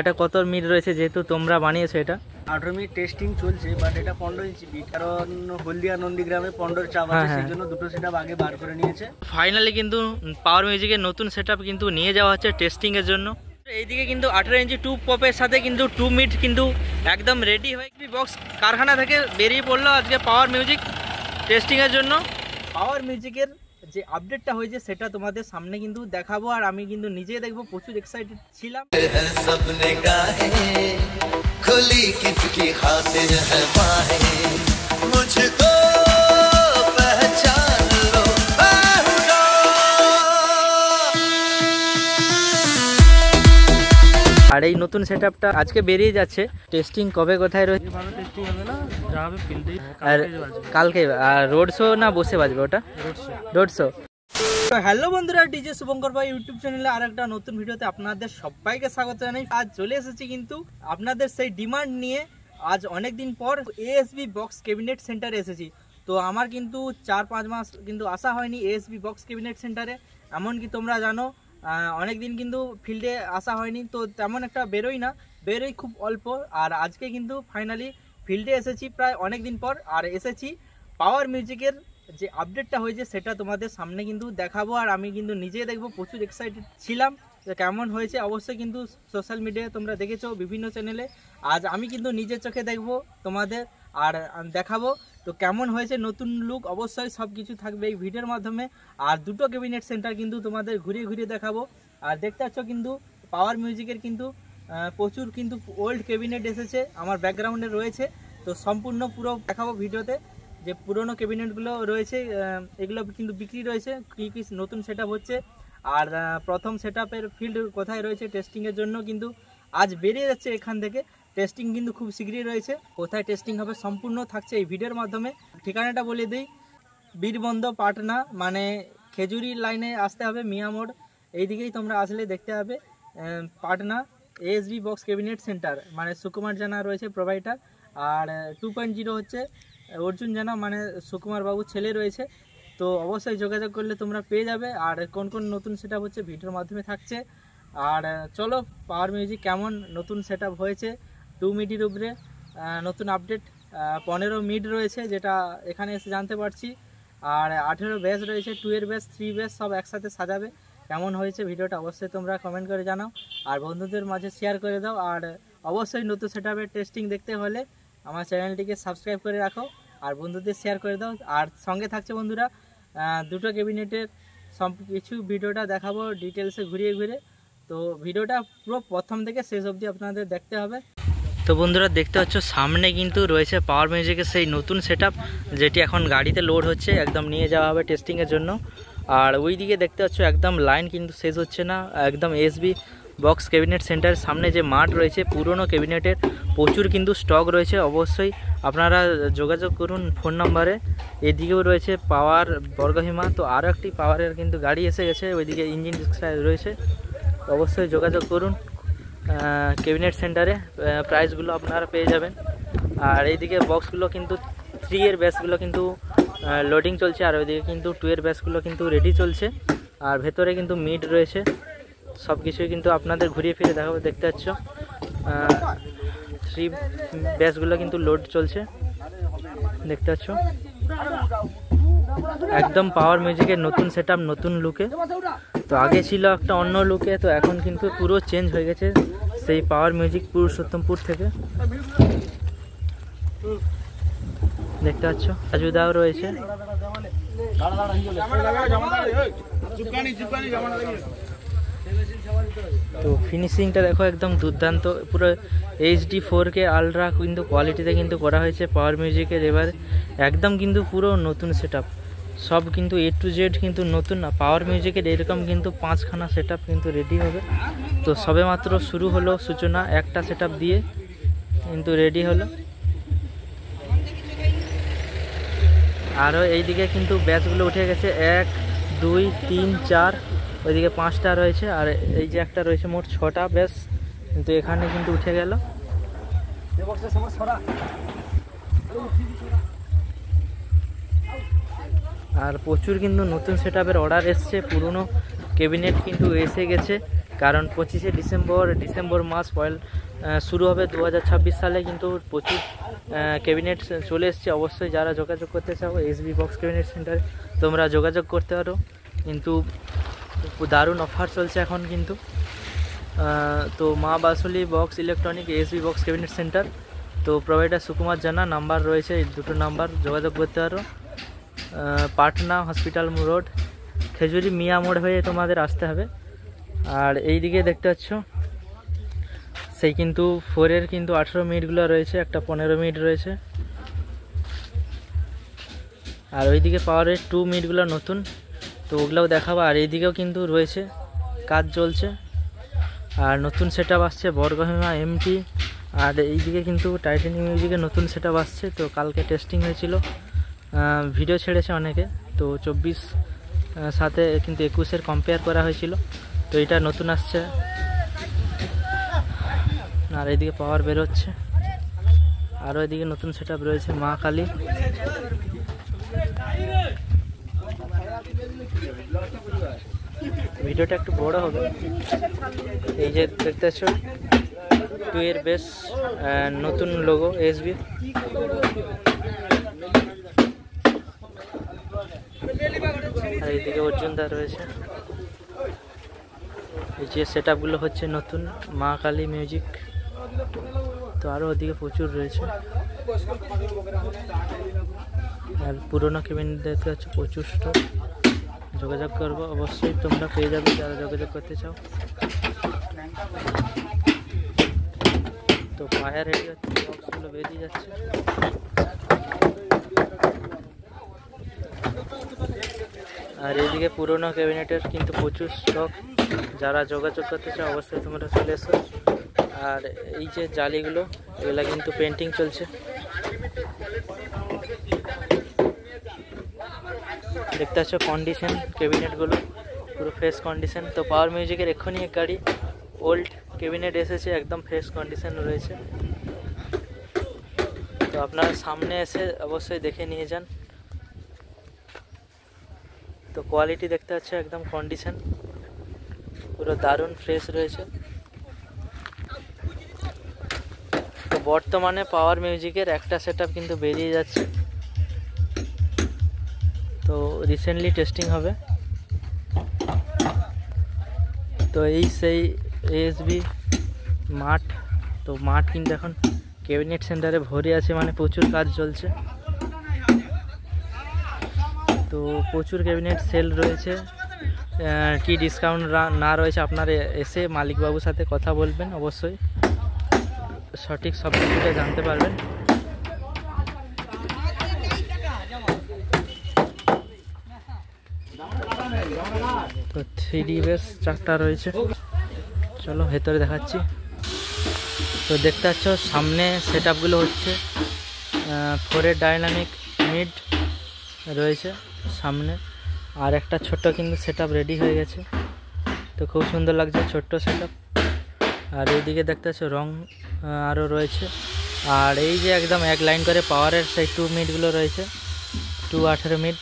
এটা কত মিট রয়েছে যেহেতু তোমরা বানিয়েছো এটা 18 মিনিট টেস্টিং চলছে, বাট এটা 15 ইঞ্চি বিট, কারণ হলদিয়া নন্দীগ্রামে 15 চাপ আছে, সেই জন্য দুটো সেটআপ আগে বার করে নিয়েছে। ফাইনালি কিন্তু পাওয়ার মিউজিকের নতুন সেটআপ কিন্তু নিয়ে যাওয়া হচ্ছে টেস্টিং এর জন্য। এইদিকে কিন্তু 18 ইঞ্চি 2 পপের সাথে কিন্তু 2 মিট কিন্তু একদম রেডি হয়ে বক্স কারখানা থেকে বেরিয়ে পড়লো আজকে পাওয়ার মিউজিক টেস্টিং এর জন্য। পাওয়ার মিউজিকের যে আপডেটটা হয়েছে সেটা তোমাদের সামনে কিন্তু দেখাবো, আর আমি কিন্তু নিজেই দেখবো, প্রচুর এক্সাইটেড ছিলাম। আর এই নতুন সেটআপটা আজকে বেরিয়ে যাচ্ছে। টেস্টিং কবে কোথায় রয়েছে? টেস্টিং হবে না, যা হবে ফিল্ডেই। আর কালকে আর রোড শো না বসে বাজবে ওটা? Road show. তো হ্যালো বন্ধুরা, ডিজে শুভঙ্কর ভাই ইউটিউব চ্যানেলে আরেকটা নতুন ভিডিওতে আপনাদের সবাইকে স্বাগত জানাই। আজ চলে এসেছি কিন্তু আপনাদের সেই ডিমান্ড নিয়ে। আজ অনেক দিন পর এএসবি বক্স ক্যাবিনেট সেন্টারে এসেছি। তো আমার কিন্তু 4-5 মাস কিন্তু আসা হয়নি এএসবি বক্স ক্যাবিনেট সেন্টারে। এমনকি তোমরা জানো অনেক দিন কিন্তু ফিল্ডে আসা হয়নি, তো তেমন একটা বেরোই খুব অল্প। আর আজকে কিন্তু ফাইনালি ফিল্ডে এসেছি প্রায় অনেক দিন পর, আর এসেছি পাওয়ার মিউজিকের যে আপডেটটা হয়েছে সেটা তোমাদের সামনে কিন্তু দেখাবো, আর আমি কিন্তু নিজেই দেখবো, প্রচুর এক্সাইটেড ছিলাম যে কেমন হয়েছে। অবশ্যই কিন্তু সোশ্যাল মিডিয়ায় তোমরা দেখেছো বিভিন্ন চ্যানেলে, আজ আমি কিন্তু নিজের চোখে দেখবো তোমাদের আর দেখাবো তো কেমন হয়েছে নতুন লুক। অবশ্যই সব কিছু থাকবে এই ভিডিওর মাধ্যমে। আর দুটো ক্যাবিনেট সেন্টার কিন্তু তোমাদের ঘুরিয়ে ঘুরিয়ে দেখাবো। আর দেখতে পাচ্ছ কিন্তু পাওয়ার মিউজিকের কিন্তু প্রচুর কিন্তু ওল্ড ক্যাবিনেট এসেছে, আমার ব্যাকগ্রাউন্ডে রয়েছে। তো সম্পূর্ণ পুরো দেখাবো ভিডিওতে, যে পুরনো ক্যাবিনেটগুলো রয়েছে এগুলো কিন্তু বিক্রি রয়েছে, কী কী নতুন সেটআপ হচ্ছে, আর প্রথম সেটআপের ফিল্ড কোথায় রয়েছে টেস্টিংয়ের জন্য কিন্তু আজ বেরিয়ে যাচ্ছে এখান থেকে। টেস্টিং কিন্তু খুব শীঘ্রই রয়েছে, কোথায় টেস্টিং হবে সম্পূর্ণ থাকছে এই ভিডিওর মাধ্যমে। ঠিকানাটা বলে দিই, বীরবন্ধ পাটনা, মানে খেজুরি লাইনে আসতে হবে, মিয়া মোড় এই দিকেই তোমরা আসলে দেখতে হবে Patna ASB box cabinet centre, মানে সুকুমার জানা রয়েছে প্রোভাইডার। আর 2.0 হচ্ছে অর্জুন জানা, মানে সুকুমার বাবুর ছেলে রয়েছে। তো অবশ্যই যোগাযোগ করলে তোমরা পেয়ে যাবে। আর কোন কোন নতুন সেটআপ হচ্ছে ভিডিওর মাধ্যমে থাকছে। আর চলো পাওয়ার মিউজিক কেমন নতুন সেটআপ হয়েছে, 2 মিডির উপরে নতুন আপডেট। 15 মিড রয়েছে যেটা এখানে এসে জানতে পারছি, আর 18 ব্যাস রয়েছে, 2 এর ব্যাস, 3 ব্যাস সব একসাথে সাজাবে। কেমন হয়েছে ভিডিওটা অবশ্যই তোমরা কমেন্ট করে জানাও, আর বন্ধুদের মাঝে শেয়ার করে দাও। আর অবশ্যই নতুন সেটআপের টেস্টিং দেখতে হলে আমার চ্যানেলটিকে সাবস্ক্রাইব করে রাখো, আর বন্ধুদের শেয়ার করে দাও। আর সঙ্গে থাকছে বন্ধুরা দুটো ক্যাবিনেটের সব কিছু ভিডিওটা দেখাবো ডিটেলসে ঘুরিয়ে ঘুরে। তো ভিডিওটা পুরো প্রথম থেকে শেষ অবধি আপনাদের দেখতে হবে। তো বন্ধুরা দেখতে পাচ্ছ সামনে কিন্তু রয়েছে পাওয়ার মিউজিকের সেই নতুন সেটআপ, যেটি এখন গাড়িতে লোড হচ্ছে, একদম নিয়ে যাওয়া হবে টেস্টিংয়ের জন্য। আর ওই দিকে দেখতে পাচ্ছ একদম লাইন কিন্তু শেষ হচ্ছে না, একদম এএসবি বক্স ক্যাবিনেট সেন্টারের সামনে যে মাঠ রয়েছে পুরনো ক্যাবিনেটের প্রচুর কিন্তু স্টক রয়েছে। অবশ্যই আপনারা যোগাযোগ করুন ফোন নাম্বারে। এদিকেও রয়েছে পাওয়ার বর্গহীমা, তো আরও একটি পাওয়ারের কিন্তু গাড়ি এসে গেছে, ওইদিকে ইঞ্জিন রয়েছে। অবশ্যই যোগাযোগ করুন ক্যাবিনেট সেন্টারে, প্রাইসগুলো আপনারা পেয়ে যাবেন। আর এইদিকে বক্সগুলো কিন্তু 3 এর ব্যাসগুলো কিন্তু লোডিং চলছে, আর ওইদিকে কিন্তু 2 এর ব্যাসগুলো কিন্তু রেডি চলছে। আর ভেতরে কিন্তু মিড রয়েছে, সব কিছুই কিন্তু আপনাদের ঘুরিয়ে ফিরে দেখাবো। দেখতে পাচ্ছ 3 ব্যাসগুলো কিন্তু লোড চলছে, দেখতে পাচ্ছ একদম পাওয়ার মিউজিকের নতুন সেটআপ নতুন লুকে। তো আগে ছিল একটা অন্য লুকে, তো এখন কিন্তু পুরো চেঞ্জ হয়ে গেছে সেই পাওয়ার মিউজিক পুরুষোত্তমপুর থেকে। দেখতে পাচ্ছ আজুদাও রয়েছে। তো ফিনিশিংটা দেখো একদম দুর্দান্ত, পুরো HD 4K আলট্রা কিন্তু কোয়ালিটিতে কিন্তু করা হয়েছে পাওয়ার মিউজিকের। এবার একদম কিন্তু পুরো নতুন সেটআপ, সব কিন্তু A to Z কিন্তু নতুন। না পাওয়ার মিউজিকের এরকম কিন্তু 5খানা সেটআপ কিন্তু রেডি হবে। তো সবে মাত্র শুরু হলো সূচনা, একটা সেটআপ দিয়ে কিন্তু রেডি হলো। আরও এইদিকে কিন্তু ব্যাচগুলো উঠে গেছে, 1 2 3 4, ওইদিকে 5টা রয়েছে, আর এই যে একটা রয়েছে, মোট 6টা ব্যাচ কিন্তু এখানে কিন্তু উঠে গেল। আর প্রচুর কিন্তু নতুন সেটআপের অর্ডার এসছে, পুরনো ক্যাবিনেট কিন্তু এসে গেছে। কারণ 25শে ডিসেম্বর মাস শুরু হবে 2026 সালে, কিন্তু প্রচুর ক্যাবিনেট চলে এসছে। অবশ্যই যারা যোগাযোগ করতে চাও এসবি বক্স ক্যাবিনেট সেন্টারে তোমরা যোগাযোগ করতে পারো, কিন্তু দারুণ অফার চলছে এখন কিন্তু। তো মা Basuli box electronic SB box cabinet centre, তো প্রোভাইডার সুকুমার জানা, নাম্বার রয়েছে এই দুটো নাম্বার, যোগাযোগ করতে পারো। পাটনা হসপিটাল রোড, খেজুরি মিয়া মোড় হয়ে তোমাদের আসতে হবে। আর এই দিকে দেখতে পাচ্ছ সেই কিন্তু 4-এর কিন্তু 18 মিনিটগুলো রয়েছে, একটা 15 মিনিট রয়েছে। আর ওইদিকে পাওয়ারের 2 মিনিটগুলো নতুন, তো ওগুলোও দেখাবো। আর এইদিকেও কিন্তু রয়েছে, কাজ চলছে। আর নতুন সেট আপ আসছে বর্গভীমা এমটি। আর এইদিকে কিন্তু টাইটানিক মিউজিকের নতুন সেট আপ আসছে, তো কালকে টেস্টিং হয়েছিল, ভিডিও ছেড়েছে অনেকে। তো 24 সাথে কিন্তু 21-এর কম্পেয়ার করা হয়েছিল, তো এটা নতুন আসছে। আর এইদিকে পাওয়ার বেরোচ্ছে, আরও এদিকে নতুন সেট আপ রয়েছে মা কালী। ভিডিওটা একটু বড় হবে। এই যে দেখতে পাচ্ছ 2-এর বেশ নতুন লোগো এসবি। আর এইদিকে অর্জুনদা রয়েছে। এই যে সেট আপগুলো হচ্ছে নতুন মা কালী মিউজিক, তো আরও ওদিকে প্রচুর রয়েছে। আর পুরোনো ক্যাবিনেট দেখতে পাচ্ছ প্রচুর স্টক, যোগাযোগ করবো অবশ্যই, তোমরা পেয়ে যাবে যারা যোগাযোগ করতে চাও। তো ফায়ার হয়ে যাচ্ছে, বক্সগুলো বেরিয়ে যাচ্ছে। আর এইদিকে পুরোনো ক্যাবিনেটের কিন্তু প্রচুর স্টক, যারা যোগাযোগ করতে চাও অবশ্যই তোমরা চলে এসো। আর এই যে জালিগুলো, এগুলা কিন্তু পেন্টিং চলছে। দেখতে পাচ্ছ কন্ডিশন ক্যাবিনেটগুলো পুরো ফ্রেশ কন্ডিশন। তো পাওয়ার মিউজিকের এক্ষুনি এক গাড়ি ওল্ড ক্যাবিনেট এসেছে, একদম ফ্রেশ কন্ডিশন রয়েছে। তো আপনারা সামনে এসে অবশ্যই দেখে নিয়ে যান। তো কোয়ালিটি দেখতে পাচ্ছ একদম কন্ডিশন পুরো দারুণ ফ্রেশ রয়েছে। তো বর্তমানে পাওয়ার মিউজিকের একটা সেটআপ কিন্তু বেরিয়ে যাচ্ছে, তো রিসেন্টলি টেস্টিং হবে। তো এই সেই এসবি মাঠ, তো মাঠ কিন্তু এখন ক্যাবিনেট সেন্টারে ভরে আছে, মানে প্রচুর কাজ চলছে। তো প্রচুর ক্যাবিনেট সেল রয়েছে, কি ডিসকাউন্ট না রয়েছে আপনারা এসে মালিকবাবুর সাথে কথা বলবেন, অবশ্যই সঠিক সব কিছুটা জানতে পারবেন। তো 3D বেস 4টা রয়েছে, চলো ভেতরে দেখাচ্ছি। তো দেখতে পাচ্ছ সামনে সেট আপগুলো হচ্ছে 4-এর ডাইনামিক মিড রয়েছে সামনে, আর একটা ছোট্ট কিন্তু সেট আপ রেডি হয়ে গেছে, তো খুব সুন্দর লাগছে ছোট্ট সেট আপ। আর এইদিকে দেখতে পাচ্ছ রং আরও রয়েছে। আর এই যে একদম এক লাইন করে পাওয়ারের সেই 2 মিনিটগুলো রয়েছে, 2 18 মিনিট।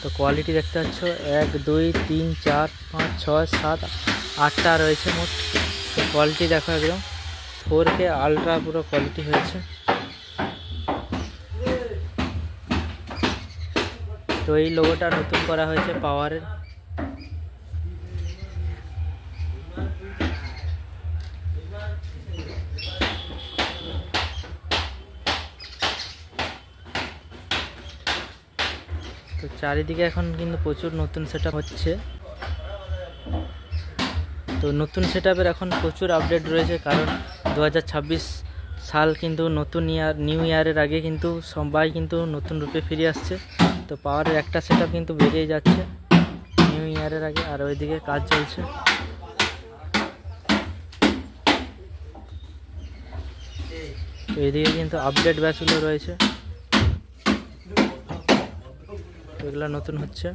তো কোয়ালিটি দেখতে পাচ্ছ 1 2 3 4 5 6 7 8টা রয়েছে মোট। তো কোয়ালিটি দেখো একদম 4K আলট্রা পুরো কোয়ালিটি হয়েছে। তো এই লোগোটা নতুন করা হয়েছে পাওয়ারের। তো চারিদিকে এখন কিন্তু প্রচুর নতুন সেটআপ হচ্ছে। তো নতুন সেটআপের এখন প্রচুর আপডেট রয়েছে, কারণ 2026 সাল কিন্তু নতুন নিউ ইয়ারের আগে কিন্তু সবাই কিন্তু নতুন রূপে ফিরে আসছে। তো পাওয়ারের একটা সেটআপ কিন্তু বেরিয়ে যাচ্ছে নিউ ইয়ারের আগে, আর ওইদিকে কাজ চলছে। তো এইদিকে কিন্তু আপডেট ব্যাচগুলো রয়েছে, এগুলো নতুন হচ্ছে।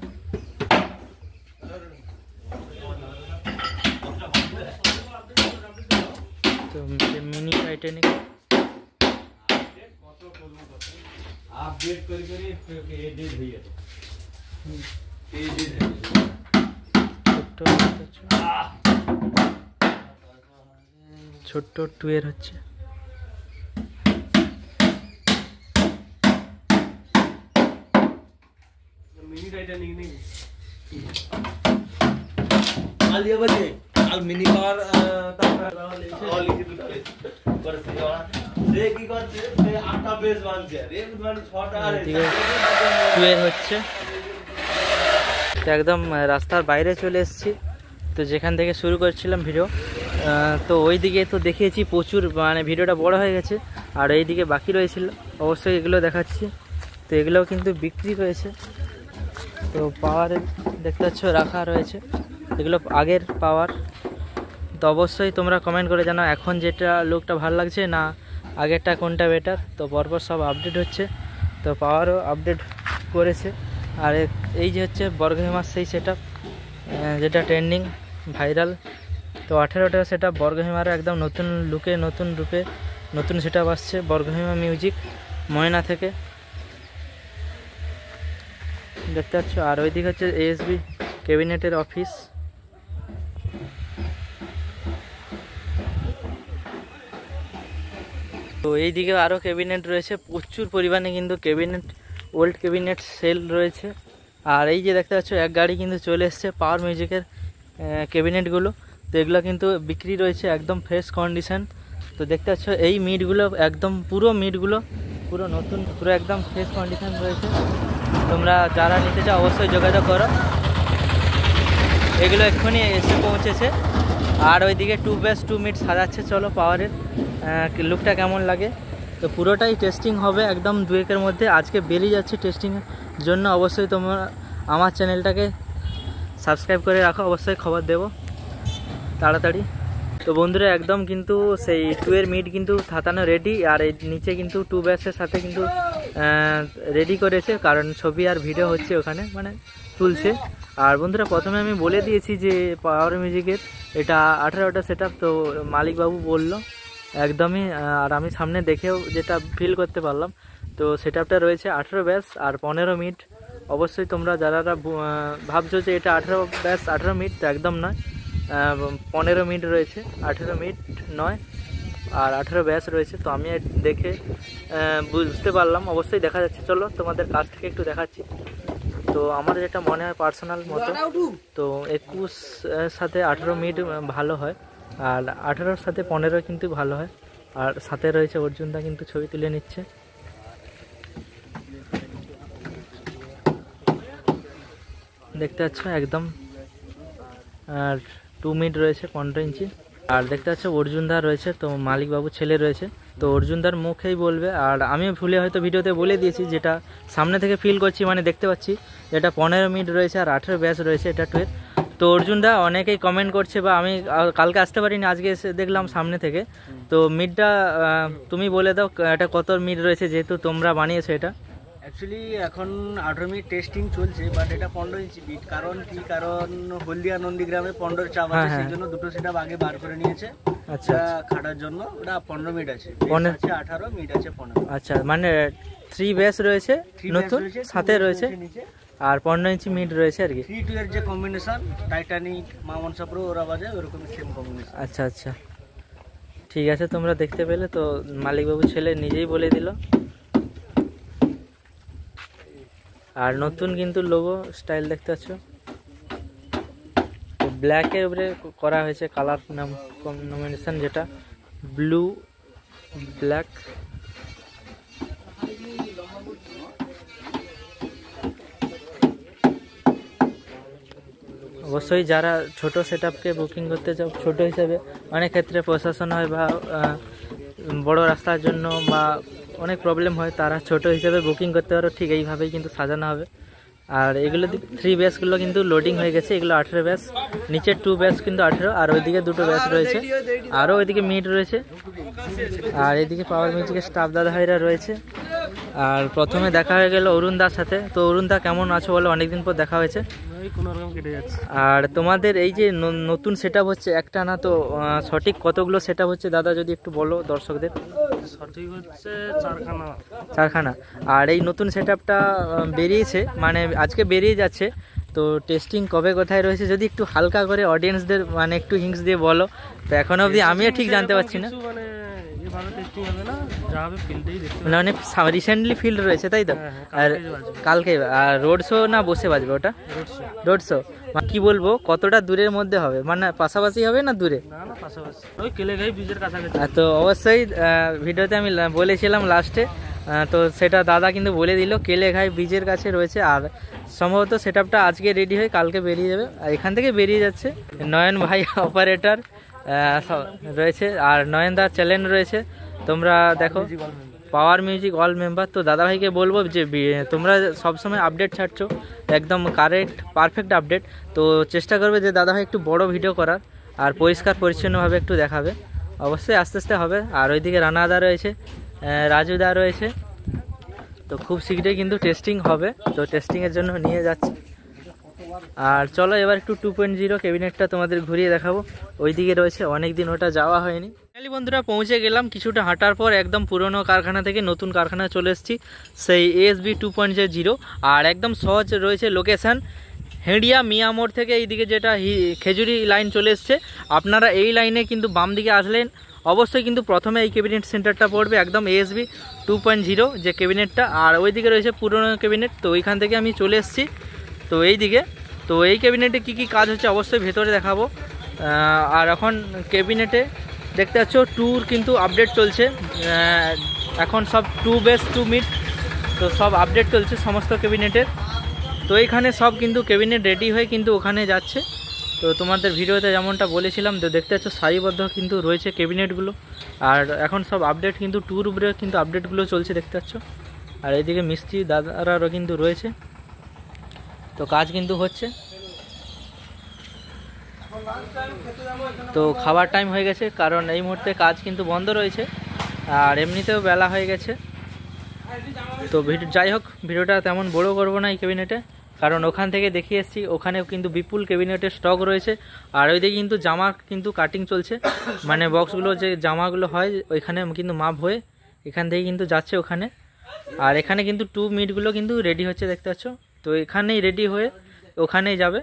তো মিনি টাইটানিক ছোট্ট টুয়ের হচ্ছে। টুয়ের হচ্ছে তো একদম রাস্তার বাইরে চলে এসেছি। তো যেখান থেকে শুরু করছিলাম ভিডিও, তো ওই দিকে তো দেখিয়েছি প্রচুর, মানে ভিডিওটা বড় হয়ে গেছে। আর এই দিকে বাকি রয়েছিল, অবশ্যই এগুলো দেখাচ্ছি। তো এগুলোও কিন্তু বিক্রি রয়েছে। তো পাওয়ার দেখতে পাচ্ছ রাখা রয়েছে, এগুলো আগের পাওয়ার। তো অবশ্যই তোমরা কমেন্ট করে জানাও এখন যেটা লুকটা ভালো লাগছে না আগেরটা কোনটা বেটার। তো পরপর সব আপডেট হচ্ছে, তো পাওয়ারও আপডেট করেছে। আর এই যে হচ্ছে বর্গহিমার সেই সেট আপ, যেটা ট্রেন্ডিং ভাইরাল। তো 18টা সেট আপ বর্গহিমারও একদম নতুন লুকে, নতুন রূপে নতুন সেট আপ আসছে বর্গহিমা মিউজিক ময়না থেকে, দেখতে পাচ্ছ। আর ওইদিকে হচ্ছে ASB ক্যাবিনেটের অফিস। তো এইদিকে আরও ক্যাবিনেট রয়েছে, প্রচুর পরিমাণে কিন্তু ক্যাবিনেট, ওল্ড ক্যাবিনেট সেল রয়েছে। আর এই যে দেখতে পাচ্ছ এক গাড়ি কিন্তু চলে এসছে পাওয়ার মিউজিকের ক্যাবিনেটগুলো। তো এগুলো কিন্তু বিক্রি রয়েছে, একদম ফ্রেশ কন্ডিশন। তো দেখতে পাচ্ছ এই মিটগুলো একদম পুরো মিটগুলো পুরো নতুন, পুরো একদম ফ্রেশ কন্ডিশন রয়েছে। তোমরা যারা নিতে চাও অবশ্যই যোগাযোগ করো। এগুলো এক্ষুনি এসে পৌঁছেছে। আর ওইদিকে 2 মিট সাজাচ্ছে, চলো পাওয়ারের লুকটা কেমন লাগে। তো পুরোটাই টেস্টিং হবে একদম 2-1-এর মধ্যে। আজকে বেরিয়ে যাচ্ছে টেস্টিংয়ের জন্য। অবশ্যই তোমরা আমার চ্যানেলটাকে সাবস্ক্রাইব করে রাখো, অবশ্যই খবর দেব তাড়াতাড়ি। তো বন্ধুরা একদম কিন্তু সেই 2-এর মিট কিন্তু থাতানো রেডি। আর এই নিচে কিন্তু 2 ব্যাসের সাথে কিন্তু রেডি করেছে, কারণ ছবি আর ভিডিও হচ্ছে ওখানে, মানে তুলছে। আর বন্ধুরা প্রথমে আমি বলে দিয়েছি যে পাওয়ার মিউজিকের এটা 18টা সেট আপ। তো মালিকবাবু বলল একদমই, আর আমি সামনে দেখেও যেটা ফিল করতে পারলাম। তো সেট আপটা রয়েছে 18 ব্যাস আর 15 মিট। অবশ্যই তোমরা যারা ভাবছো যে এটা 18 ব্যাস 18 মিট, তো একদম নয়, 15 মিট রয়েছে, 18 মিট নয়। আর 18 ব্যাস রয়েছে। তো আমি দেখে বুঝতে পারলাম, অবশ্যই দেখা যাচ্ছে। চলো তোমাদের কাছ থেকে একটু দেখাচ্ছি। তো আমার যেটা মনে হয় পার্সোনাল মতো, তো 21 সাথে 18 মিট ভালো হয়, আর 18-র সাথে 15 কিন্তু ভালো হয়। আর সাথে রয়েছে অর্জুনদা কিন্তু ছবি তুলে নিচ্ছে। দেখতে পাচ্ছ একদম। আর 2 মিট রয়েছে 15 ইঞ্চি। আর দেখতে পাচ্ছ অর্জুনদা রয়েছে, তো মালিকবাবু ছেলে রয়েছে। তো অর্জুনদার মুখেই বলবে। আর আমি ভুলে হয়তো ভিডিওতে বলে দিয়েছি, যেটা সামনে থেকে ফিল করছি, মানে দেখতে পাচ্ছি যেটা 15 মিট রয়েছে আর 18 ব্যাস রয়েছে এটা 2-এর। তো অর্জুনদা অনেকেই কমেন্ট করছে, বা আমি কালকে আসতে পারিনি, আজকে এসে দেখলাম সামনে থেকে। তো মিটটা তুমি বলে দাও এটা কত মিট রয়েছে, যেহেতু তোমরা বানিয়েছো এটা। অ্যাকচুয়ালি এখন 18 মিনিট টেস্টিং চলছে, বাট এটা 15 ইঞ্চি বিট। কারণ হলদিয়া নন্দীগ্রামে 15 চাপ আছে, সেই জন্য দুটো সেট আগে বার করে নিয়েছে। আচ্ছা, খাটার জন্য ওটা 15 মিনিট আছে, 18 মিনিট আছে 15। আচ্ছা, মানে 3 ব্যাস রয়েছে নতুন, সাথে রয়েছে আর 15 ইঞ্চি মিট রয়েছে আর কি। 3-2 এর যে কম্বিনেশন টাইটানিক মামনসা প্রো ওরা বাজে, ওরকম সেম কম্বিনেশন। আচ্ছা আচ্ছা, ঠিক আছে, তোমরা দেখতে পেলে। তো মালিকবাবু ছেলে নিজেই বলে দিল। আর নতুন কিন্তু লোগো স্টাইল দেখতে পাচ্ছ, তো ব্ল্যাকের উপরে করা হয়েছে কালার নাম কম্বিনেশন, যেটা ব্লু ব্ল্যাক। অবশ্যই যারা ছোট সেটআপকে বুকিং করতে চাও, ছোট হিসেবে অনেক ক্ষেত্রে প্রশাসন হয় বা বড় রাস্তার জন্য বা অনেক প্রবলেম হয়, তারা ছোট হিসেবে বুকিং করতে পারো। ঠিক এইভাবেই কিন্তু সাজানো হবে। আর এগুলো 3 ব্যাসগুলো কিন্তু লোডিং হয়ে গেছে, এগুলো 18 ব্যাস, নিচের 2 ব্যাস কিন্তু 18, আর ওইদিকে 2 ব্যাস রয়েছে, আরও ওইদিকে মিট রয়েছে। আর এইদিকে পাওয়ার মিউজিকের স্টাফ দাদা ভাইরা রয়েছে। আর প্রথমে দেখা হয়ে গেল অরুণদার সাথে। তো অরুণদা কেমন আছো বলো, অনেকদিন পর দেখা হয়েছে। কোনোরকম কেটে যাচ্ছে। আর তোমাদের এই যে নতুন সেটআপ হচ্ছে একটা না, তো সঠিক কতগুলো সেটআপ হচ্ছে দাদা যদি একটু বলো দর্শকদের। সঠিক হচ্ছে 4খানা। আর এই নতুন সেটআপটা বেরিয়েছে, মানে আজকে বেরিয়ে যাচ্ছে। তো টেস্টিং কবে কোথায় রয়েছে যদি একটু হালকা করে অডিয়েন্সদের মানে একটু হিংস দিয়ে বলো। তো এখনো অবধি আমিও ঠিক জানতে পারছি না, মানে রিসেন্টলি ফিল্ড রয়েছে তাই তো? আর কালকে আর রোড শো না বসে বাজবে ওটা? রোড শো কি বলবো, কতটা দূরের মধ্যে হবে, মানে পাশাপাশি হবে না দূরে? তো অবশ্যই ভিডিওতে আমি বলেছিলাম লাস্টে, তো সেটা দাদা কিন্তু বলে দিল কেলেঘাই ব্রিজের কাছে রয়েছে। আর সম্ভবত সেট আপটা আজকে রেডি হয়ে কালকে বেরিয়ে যাবে, আর এখান থেকে বেরিয়ে যাচ্ছে। নয়ন ভাই অপারেটর রয়েছে আর নয়নদার চ্যানেল রয়েছে, তোমরা দেখো পাওয়ার মিউজিক অল মেম্বার। তো দাদাভাইকে বলবো যে তোমরা সবসময় আপডেট ছাড়ছো, একদম কারেক্ট পারফেক্ট আপডেট। তো চেষ্টা করবে যে দাদাভাই একটু বড় ভিডিও করার আর পরিষ্কার পরিচ্ছন্নভাবে একটু দেখাবে। অবশ্যই আস্তে আস্তে হবে। আর ওইদিকে রানাদা রয়েছে, রাজুদা রয়েছে, তো খুব শীঘ্রই কিন্তু টেস্টিং হবে, তো টেস্টিংয়ের জন্য নিয়ে যাচ্ছে। আর চলো এবার একটু 2.0 ক্যাবিনেটটা তোমাদের ঘুরিয়ে দেখাবো। ওইদিকে রয়েছে, অনেক দিন ওটা যাওয়া হয়নি। বন্ধুরা পৌঁছে গেলাম, কিছুটা হাঁটার পর একদম পুরনো কারখানা থেকে নতুন কারখানায় চলে এসেছি, সেই ASB 2.0। আর একদম সহজ রয়েছে লোকেশান, হেঁড়িয়া মিয়ামোড় থেকে এইদিকে যেটা খেজুরি লাইন চলে এসছে, আপনারা এই লাইনে কিন্তু বাম দিকে আসলেন অবশ্যই কিন্তু প্রথমে এই ক্যাবিনেট সেন্টারটা পড়বে, একদম ASB 2.0 যে ক্যাবিনেটটা। আর ওইদিকে রয়েছে পুরনো ক্যাবিনেট, তো ওইখান থেকে আমি চলে এসেছি তো এই দিকে। তো এই ক্যাবিনেটে কি কি কাজ হচ্ছে অবশ্যই ভেতরে দেখাবো। আর এখন ক্যাবিনেটে দেখতে পাচ্ছ ট্যুর কিন্তু আপডেট চলছে, এখন সব 2 মিট, তো সব আপডেট চলছে সমস্ত ক্যাবিনেটের। তো এইখানে সব কিন্তু ক্যাবিনেট রেডি হয়ে কিন্তু ওখানে যাচ্ছে। তো তোমাদের ভিডিওতে যেমনটা বলেছিলাম, তো দেখতে পাচ্ছ সারিবদ্ধ কিন্তু রয়েছে ক্যাবিনেটগুলো। আর এখন সব আপডেট কিন্তু ট্যুর উপরে কিন্তু আপডেটগুলো চলছে দেখতে পাচ্ছ। আর এইদিকে মিস্ত্রি দাদারাও কিন্তু রয়েছে, তো কাজ কিন্তু হচ্ছে। তো খাবার টাইম হয়ে গেছে, কারণ এই মুহূর্তে কাজ কিন্তু বন্ধ রয়েছে, আর এমনিতেও বেলা হয়ে গেছে। তো যাই হোক, ভিডিওটা তেমন বড় করবো না এই ক্যাবিনেটে, কারণ ওখান থেকে দেখিয়ে এসেছি, ওখানেও কিন্তু বিপুল ক্যাবিনেটের স্টক রয়েছে। আর ওইদিকে কিন্তু জামা কিন্তু কাটিং চলছে, মানে বক্সগুলো যে জামাগুলো হয় ওইখানে কিন্তু মাপ হয়ে এখান থেকে কিন্তু যাচ্ছে ওখানে। আর এখানে কিন্তু 2 মিটগুলো কিন্তু রেডি হচ্ছে দেখতে পাচ্ছ, তো এখানেই রেডি হয়ে ওখানেই যাবে।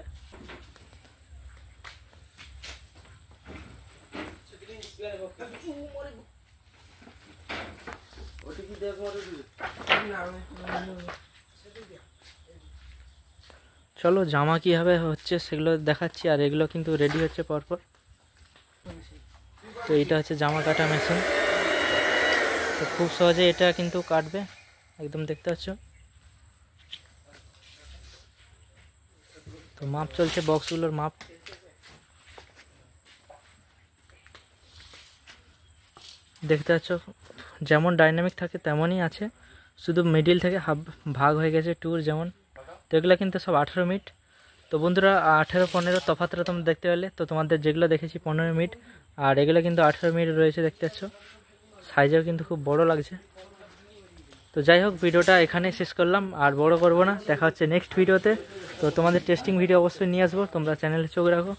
চলো জামা কীভাবে হচ্ছে সেগুলো দেখাচ্ছি, আর এগুলো কিন্তু রেডি হচ্ছে পরপর। তো এইটা হচ্ছে জামা কাটা মেশিন, তো খুব সহজে এটা কিন্তু কাটবে একদম দেখতে পাচ্ছ। তো মাপ চলছে, বক্সগুলোর মাপ। দেখতে পাচ্ছ যেমন ডাইনামিক থাকে তেমনই আছে, শুধু মিডিল থেকে হাফ ভাগ হয়ে গেছে ট্যুর যেমন। তো এগুলো কিন্তু সব 18 মিট। তো বন্ধুরা 18-15 তফাতটা তোমরা দেখতে পেলে, তো তোমাদের যেগুলো দেখেছি 15 মিট, আর এগুলো কিন্তু 18 মিট রয়েছে দেখতে পাচ্ছ। সাইজেও কিন্তু খুব বড় লাগছে। তো যাই হোক, ভিডিওটা এখানে শেষ করলাম, আর বড় করব না, দেখা হচ্ছে নেক্সট ভিডিওতে। তো তোমাদের টেস্টিং ভিডিও অবশ্যই নিয়ে আসবো, তোমরা চ্যানেলে চোখ রাখো।